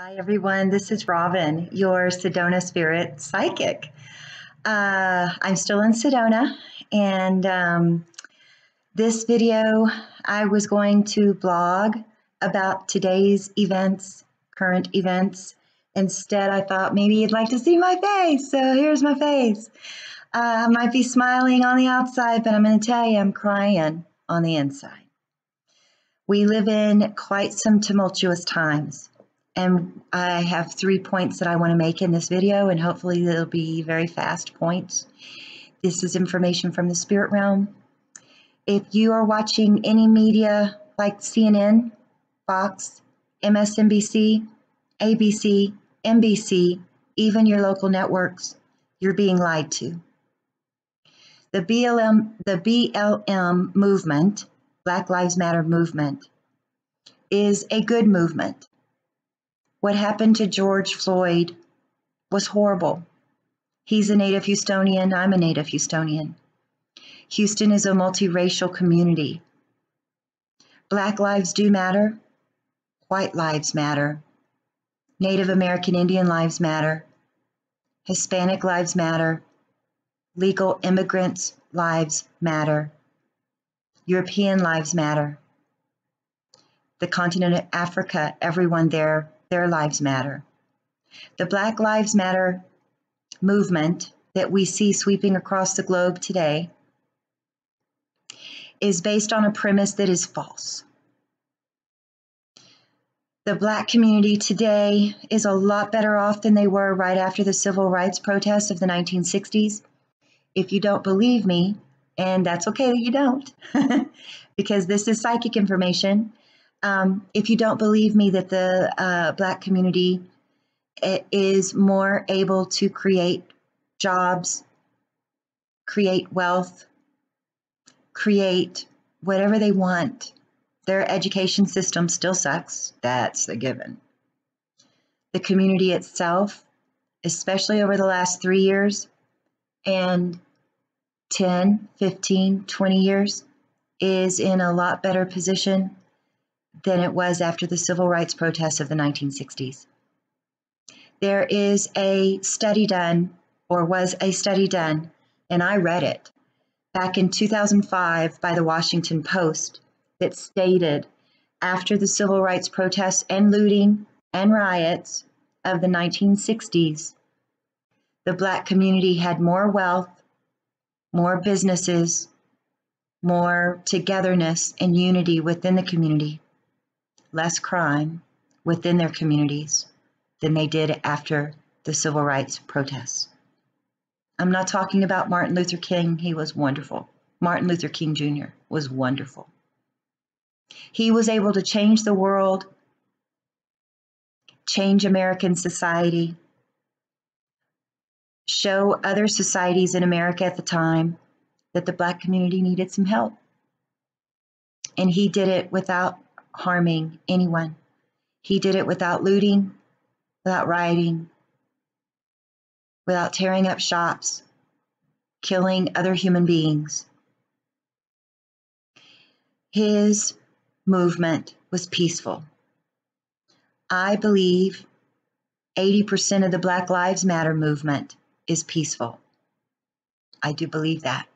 Hi, everyone. This is Robin, your Sedona Spirit Psychic. I'm still in Sedona, and this video I was going to blog about today's events, current events. Instead, I thought maybe you'd like to see my face, so here's my face. I might be smiling on the outside, but I'm going to tell you I'm crying on the inside. We live in quite some tumultuous times. And I have 3 points that I want to make in this video, and hopefully they'll be very fast points. This is information from the spirit realm. If you are watching any media like CNN, Fox, MSNBC, ABC, NBC, even your local networks, you're being lied to. The BLM movement, Black Lives Matter movement, is a good movement. What happened to George Floyd was horrible. He's a native Houstonian. I'm a native Houstonian. Houston is a multiracial community. Black lives do matter. White lives matter. Native American Indian lives matter. Hispanic lives matter. Legal immigrants' lives matter. European lives matter. The continent of Africa, everyone there, their lives matter. The Black Lives Matter movement that we see sweeping across the globe today is based on a premise that is false. The Black community today is a lot better off than they were right after the civil rights protests of the 1960s. If you don't believe me, and that's okay that you don't, because this is psychic information, if you don't believe me that the Black community is more able to create jobs, create wealth, create whatever they want, their education system still sucks. That's a given. The community itself, especially over the last 3 years and 10, 15, 20 years, is in a lot better position than it was after the civil rights protests of the 1960s. There is a study done, or was a study done, and I read it back in 2005 by the Washington Post that stated after the civil rights protests and looting and riots of the 1960s, the Black community had more wealth, more businesses, more togetherness and unity within the community, less crime within their communities than they did after the civil rights protests. I'm not talking about Martin Luther King. He was wonderful. Martin Luther King Jr. was wonderful. He was able to change the world, change American society, show other societies in America at the time that the Black community needed some help. And he did it without harming anyone. He did it without looting, without rioting, without tearing up shops, killing other human beings. His movement was peaceful. I believe 80% of the Black Lives Matter movement is peaceful. I do believe that.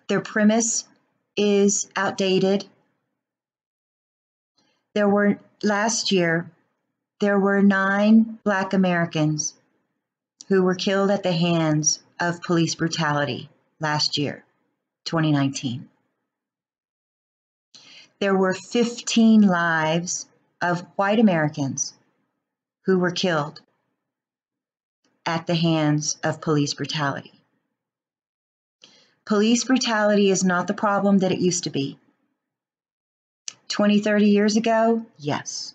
Their premise is outdated. Last year, there were 9 Black Americans who were killed at the hands of police brutality last year, 2019. There were 15 lives of white Americans who were killed at the hands of police brutality. Police brutality is not the problem that it used to be. 20, 30 years ago, yes.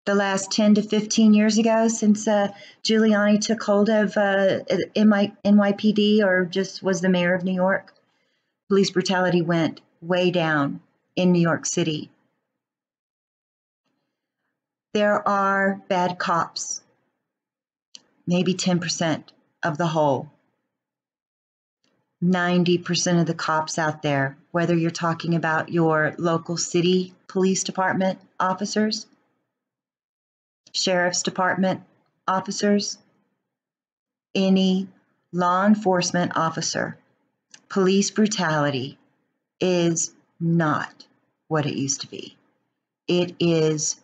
The last 10 to 15 years ago, since Giuliani took hold of NYPD or just was the mayor of New York, police brutality went way down in New York City. There are bad cops, maybe 10% of the whole. 90% of the cops out there, whether you're talking about your local city police department officers sheriff's department officers, any law enforcement officer, police brutality is not what it used to be. It is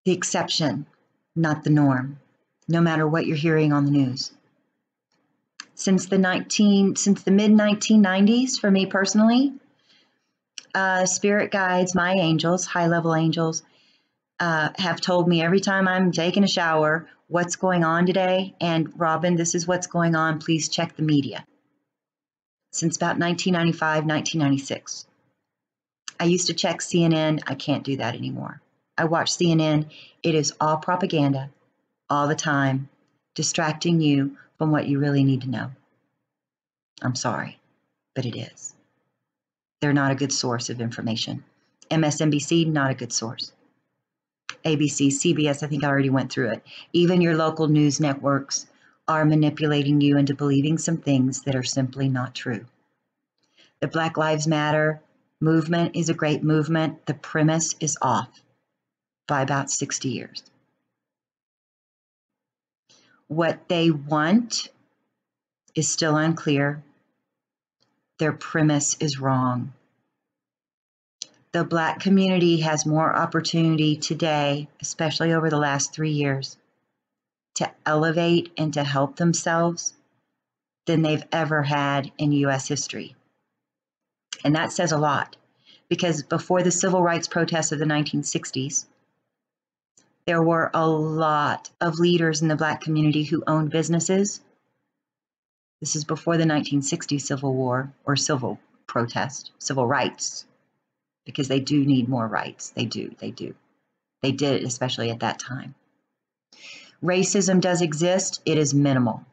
the exception, not the norm, no matter what you're hearing on the news. Since the mid-1990s, for me personally, spirit guides, my angels, high-level angels, have told me every time I'm taking a shower what's going on today. And Robin, this is what's going on. Please check the media. Since about 1995, 1996. I used to check CNN. I can't do that anymore. I watch CNN. It is all propaganda all the time, distracting you from what you really need to know. I'm sorry, but it is. They're not a good source of information. MSNBC, not a good source. ABC, CBS, I think I already went through it. Even your local news networks are manipulating you into believing some things that are simply not true. The Black Lives Matter movement is a great movement. The premise is off by about 60 years. What they want is still unclear. Their premise is wrong. The Black community has more opportunity today, especially over the last 3 years, to elevate and to help themselves than they've ever had in U.S. history. And that says a lot, because before the civil rights protests of the 1960s, there were a lot of leaders in the Black community who owned businesses. This is before the 1960 Civil War or civil protest, civil rights, because they do need more rights. They do. They did, especially at that time. Racism does exist. It is minimal.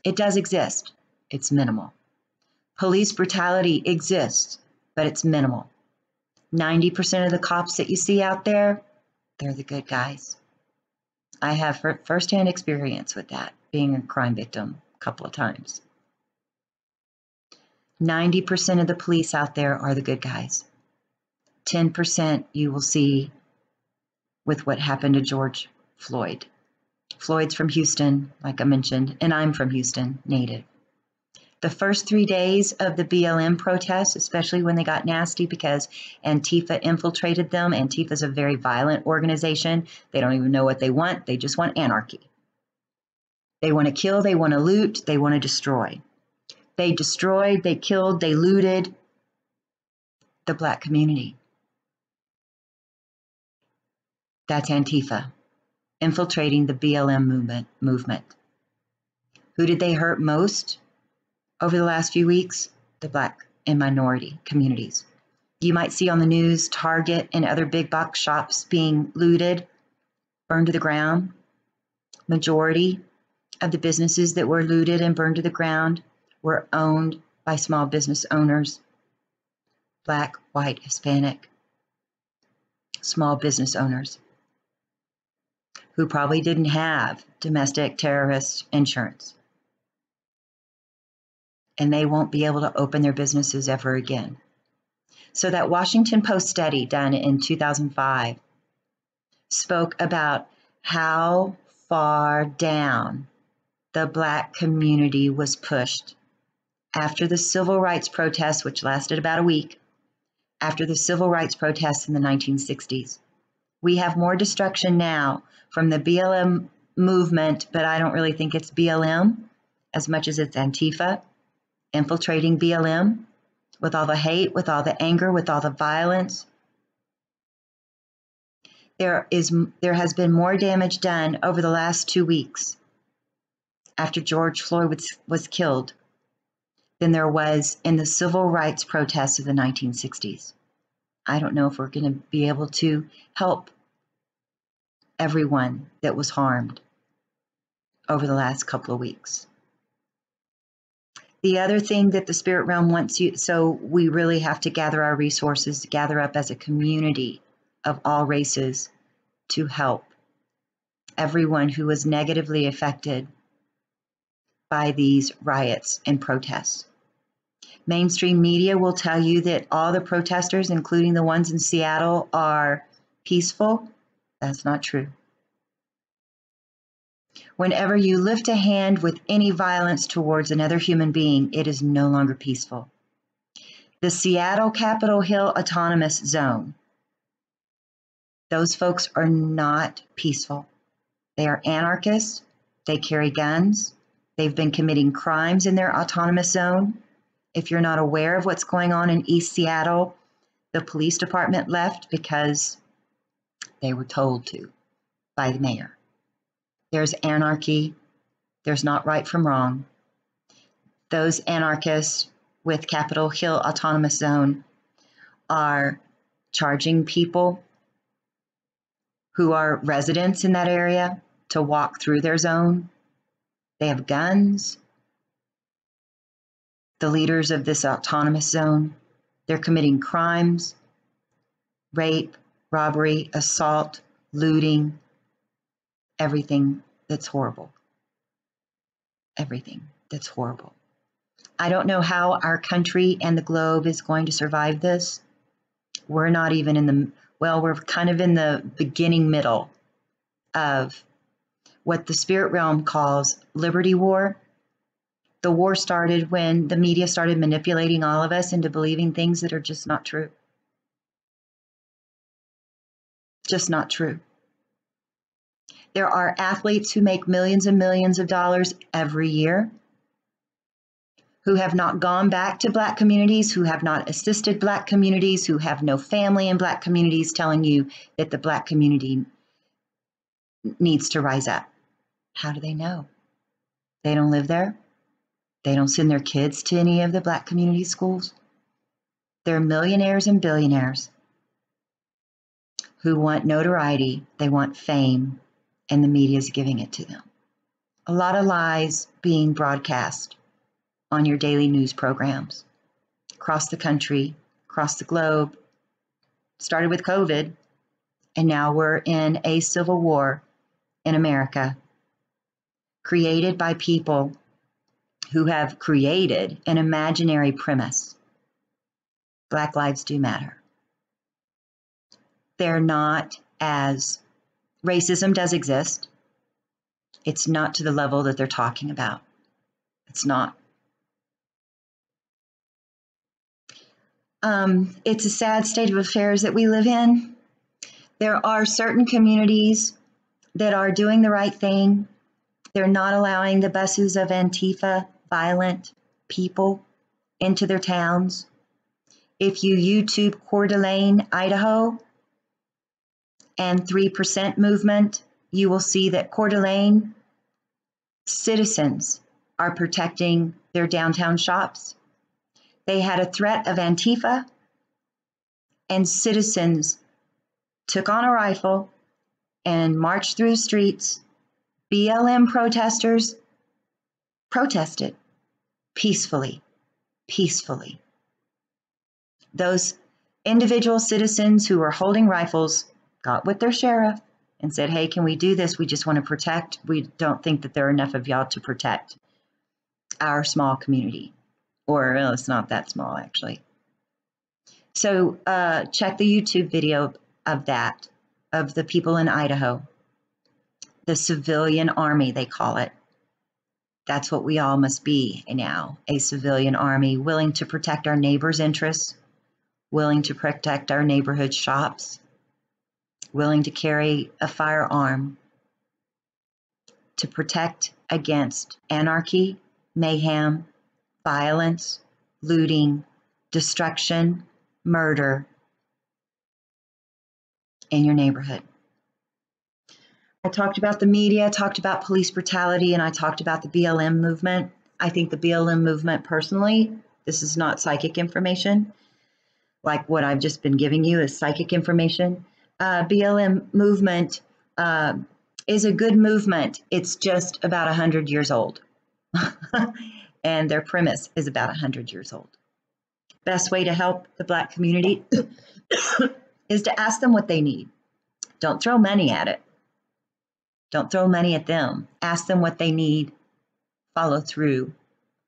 It does exist. It's minimal. Police brutality exists, but it's minimal. 90% of the cops that you see out there, they're the good guys. I have firsthand experience with that, being a crime victim a couple of times. 90% of the police out there are the good guys. 10% you will see with what happened to George Floyd. Floyd's from Houston, like I mentioned, and I'm from Houston, native. The first 3 days of the BLM protests, especially when they got nasty because Antifa infiltrated them. Antifa is a very violent organization. They don't even know what they want. They just want anarchy. They want to kill, they want to loot, they want to destroy. They destroyed, they killed, they looted the Black community. That's Antifa, infiltrating the BLM movement. Who did they hurt most over the last few weeks? The Black and minority communities. You might see on the news Target and other big box shops being looted, burned to the ground. Majority of the businesses that were looted and burned to the ground were owned by small business owners, Black, white, Hispanic, small business owners who probably didn't have domestic terrorist insurance. And they won't be able to open their businesses ever again. So that Washington Post study done in 2005 spoke about how far down the Black community was pushed after the civil rights protests, which lasted about a week, after the civil rights protests in the 1960s. We have more destruction now from the BLM movement, but I don't really think it's BLM as much as it's Antifa infiltrating BLM with all the hate, with all the anger, with all the violence. There has been more damage done over the last 2 weeks after George Floyd was killed than there was in the civil rights protests of the 1960s. I don't know if we're going to be able to help everyone that was harmed over the last couple of weeks. The other thing that the spirit realm wants you, so we really have to gather our resources, gather up as a community of all races to help everyone who was negatively affected by these riots and protests. Mainstream media will tell you that all the protesters, including the ones in Seattle, are peaceful, that's not true. Whenever you lift a hand with any violence towards another human being, it is no longer peaceful. The Seattle Capitol Hill Autonomous Zone, those folks are not peaceful. They are anarchists. They carry guns. They've been committing crimes in their autonomous zone. If you're not aware of what's going on in East Seattle, the police department left because they were told to by the mayor. There's anarchy. There's not right from wrong. Those anarchists with Capitol Hill Autonomous Zone are charging people who are residents in that area to walk through their zone. They have guns. The leaders of this autonomous zone, they're committing crimes, rape, robbery, assault, looting, everything that's horrible. Everything that's horrible. I don't know how our country and the globe is going to survive this. We're not even in the, well, we're kind of in the beginning middle of what the spirit realm calls Liberty War. The war started when the media started manipulating all of us into believing things that are just not true. Just not true. There are athletes who make millions and millions of dollars every year, who have not gone back to Black communities, who have not assisted Black communities, who have no family in Black communities, telling you that the Black community needs to rise up. How do they know? They don't live there. They don't send their kids to any of the Black community schools. They're millionaires and billionaires who want notoriety, they want fame, and the media is giving it to them. A lot of lies being broadcast on your daily news programs across the country, across the globe. Started with COVID, and now we're in a civil war in America, created by people who have created an imaginary premise. Black lives do matter. They're not as, racism does exist. It's not to the level that they're talking about. It's not. It's a sad state of affairs that we live in. There are certain communities that are doing the right thing. They're not allowing the buses of Antifa, violent people, into their towns. If you YouTube Coeur d'Alene, Idaho, and 3% movement, you will see that Coeur d'Alene citizens are protecting their downtown shops. They had a threat of Antifa, and citizens took on a rifle and marched through the streets. BLM protesters protested peacefully. Those individual citizens who were holding rifles got with their sheriff and said, hey, can we do this? We just want to protect. We don't think that there are enough of y'all to protect our small community. Or, well, it's not that small, actually. So check the YouTube video of that, of the people in Idaho. The civilian army, they call it. That's what we all must be now, a civilian army, willing to protect our neighbors' interests, willing to protect our neighborhood shops, willing to carry a firearm to protect against anarchy, mayhem, violence, looting, destruction, murder in your neighborhood. I talked about the media, I talked about police brutality, and I talked about the BLM movement. I think the BLM movement personally, this is not psychic information, like what I've just been giving you is psychic information. BLM movement is a good movement. It's just about 100 years old. And their premise is about 100 years old. Best way to help the Black community is to ask them what they need. Don't throw money at it. Don't throw money at them. Ask them what they need. Follow through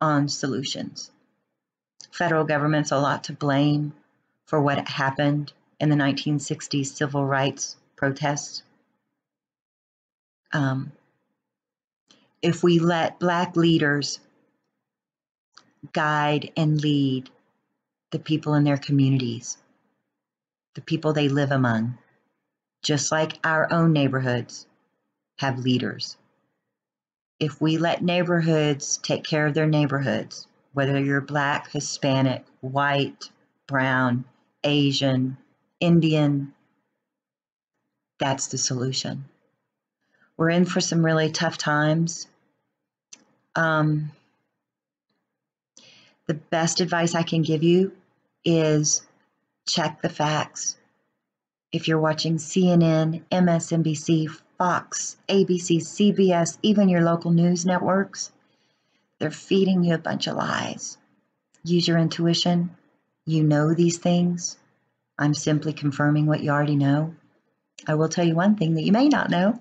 on solutions. Federal government's a lot to blame for what happened in the 1960s civil rights protests. If we let Black leaders guide and lead the people in their communities, the people they live among, just like our own neighborhoods have leaders. If we let neighborhoods take care of their neighborhoods, whether you're Black, Hispanic, white, brown, Asian, Indian, that's the solution. We're in for some really tough times. The best advice I can give you is check the facts. If you're watching CNN, MSNBC, Fox, ABC, CBS, even your local news networks, they're feeding you a bunch of lies. Use your intuition. You know these things. I'm simply confirming what you already know. I will tell you one thing that you may not know.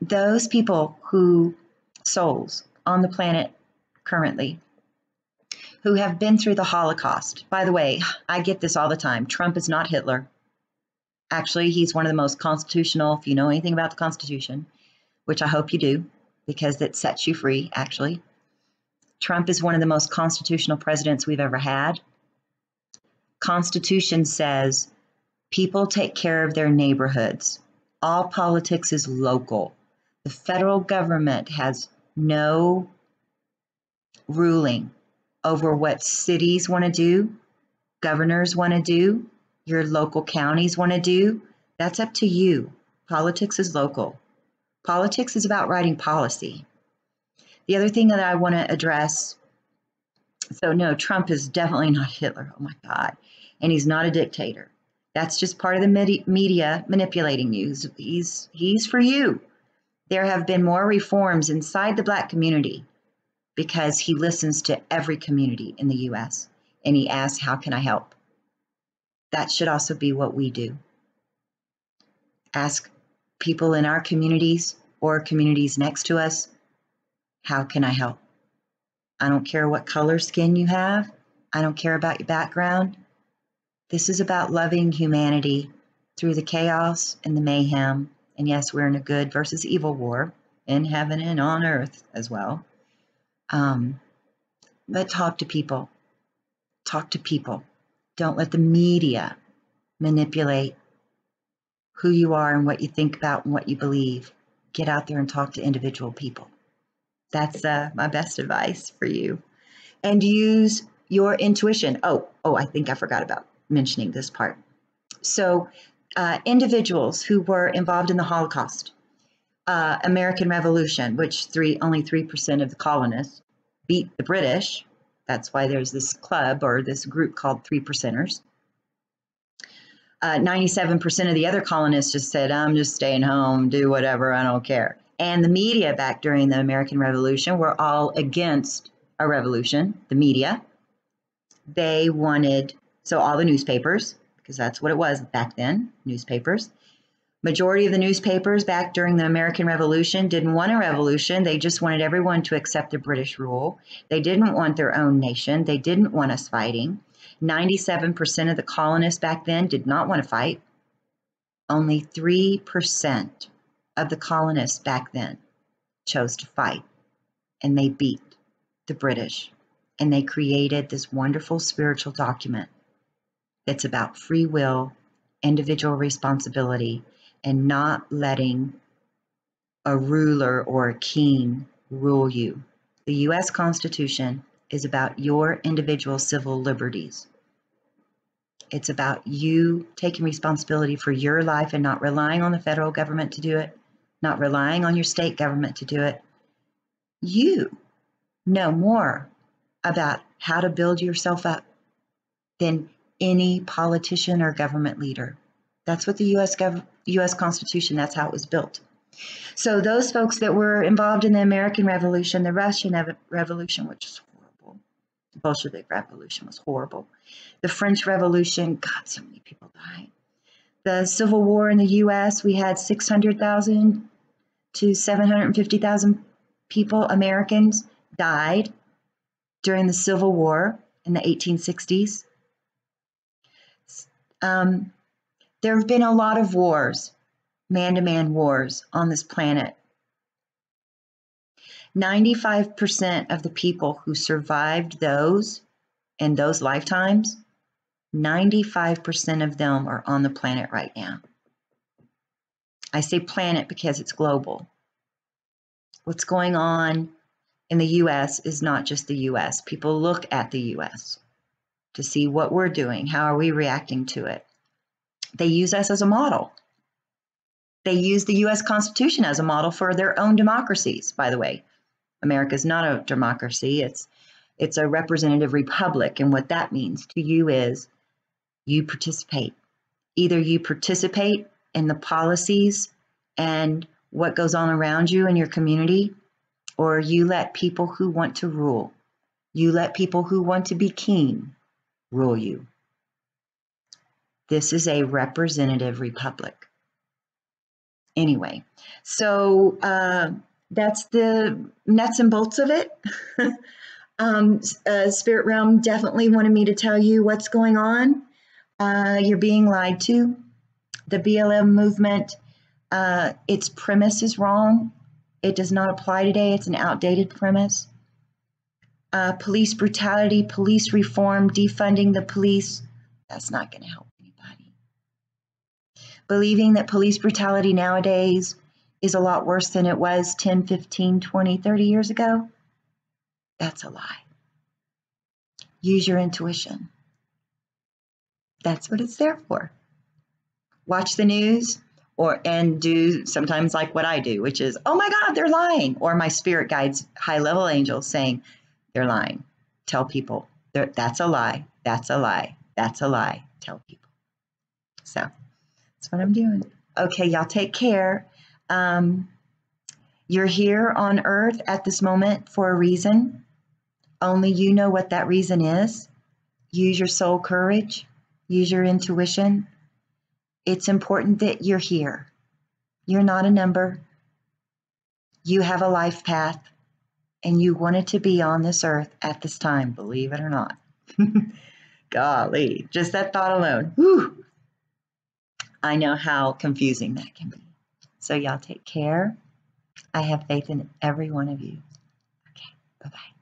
Those people souls on the planet currently, who have been through the Holocaust. By the way, I get this all the time. Trump is not Hitler. Actually, he's one of the most constitutional, if you know anything about the Constitution, which I hope you do, because it sets you free, actually. Trump is one of the most constitutional presidents we've ever had. Constitution says people take care of their neighborhoods. All politics is local. The federal government has no ruling over what cities want to do, governors want to do, your local counties want to do. That's up to you. Politics is local. Politics is about writing policy. The other thing that I want to address, so no, Trump is definitely not Hitler. Oh my God. And he's not a dictator. That's just part of the media manipulating you. He's for you. There have been more reforms inside the Black community because he listens to every community in the U.S. and he asks, how can I help? That should also be what we do. Ask people in our communities or communities next to us, how can I help? I don't care what color skin you have. I don't care about your background. This is about loving humanity through the chaos and the mayhem. And yes, we're in a good versus evil war in heaven and on earth as well. But talk to people. Talk to people. Don't let the media manipulate who you are and what you think about and what you believe. Get out there and talk to individual people. That's my best advice for you. And use your intuition. Oh, I think I forgot about mentioning this part. So individuals who were involved in the Holocaust, American Revolution, which only 3% of the colonists beat the British. That's why there's this club or this group called 3%ers. 97% of the other colonists just said, I'm just staying home, do whatever, I don't care. And the media back during the American Revolution were all against a revolution, the media. They wanted, so all the newspapers, because that's what it was back then, newspapers. Majority of the newspapers back during the American Revolution didn't want a revolution. They just wanted everyone to accept the British rule. They didn't want their own nation. They didn't want us fighting. 97% of the colonists back then did not want to fight. Only 3% of the colonists back then chose to fight, and they beat the British. And they created this wonderful spiritual document that's about free will, individual responsibility, and not letting a ruler or a king rule you. The U.S. Constitution is about your individual civil liberties. It's about you taking responsibility for your life and not relying on the federal government to do it, not relying on your state government to do it. You know more about how to build yourself up than any politician or government leader. That's what the U.S. Constitution, that's how it was built. So those folks that were involved in the American Revolution, the Russian Revolution, which is horrible, the Bolshevik Revolution was horrible, the French Revolution, God, so many people died. The Civil War in the U.S., we had 600,000 to 750,000 people, Americans, died during the Civil War in the 1860s. Um, there have been a lot of wars, man-to-man wars on this planet. 95% of the people who survived those in those lifetimes, 95% of them are on the planet right now. I say planet because it's global. What's going on in the US is not just the US. People look at the US to see what we're doing. How are we reacting to it? They use us as a model. They use the US Constitution as a model for their own democracies, by the way. America is not a democracy. It's a representative republic. And what that means to you is you participate. Either you participate in the policies and what goes on around you in your community, or you let people who want to rule, you let people who want to be king rule you. This is a representative republic. Anyway, so that's the nuts and bolts of it. Spirit Realm definitely wanted me to tell you what's going on. You're being lied to. The BLM movement, its premise is wrong. It does not apply today. It's an outdated premise. Police brutality, police reform, defunding the police, that's not going to help anybody. Believing that police brutality nowadays is a lot worse than it was 10, 15, 20, 30 years ago, that's a lie. Use your intuition. That's what it's there for. Watch the news and do sometimes like what I do, which is, oh my God, they're lying. Or my spirit guides, high-level angels saying, they're lying. Tell people, that's a lie, that's a lie, that's a lie. Tell people. So that's what I'm doing. Okay, y'all take care. You're here on Earth at this moment for a reason. Only you know what that reason is. Use your soul courage. Use your intuition. It's important that you're here. You're not a number. You have a life path, and you wanted to be on this earth at this time, believe it or not. Golly, just that thought alone. Whew. I know how confusing that can be. So y'all take care. I have faith in every one of you. Okay, bye-bye.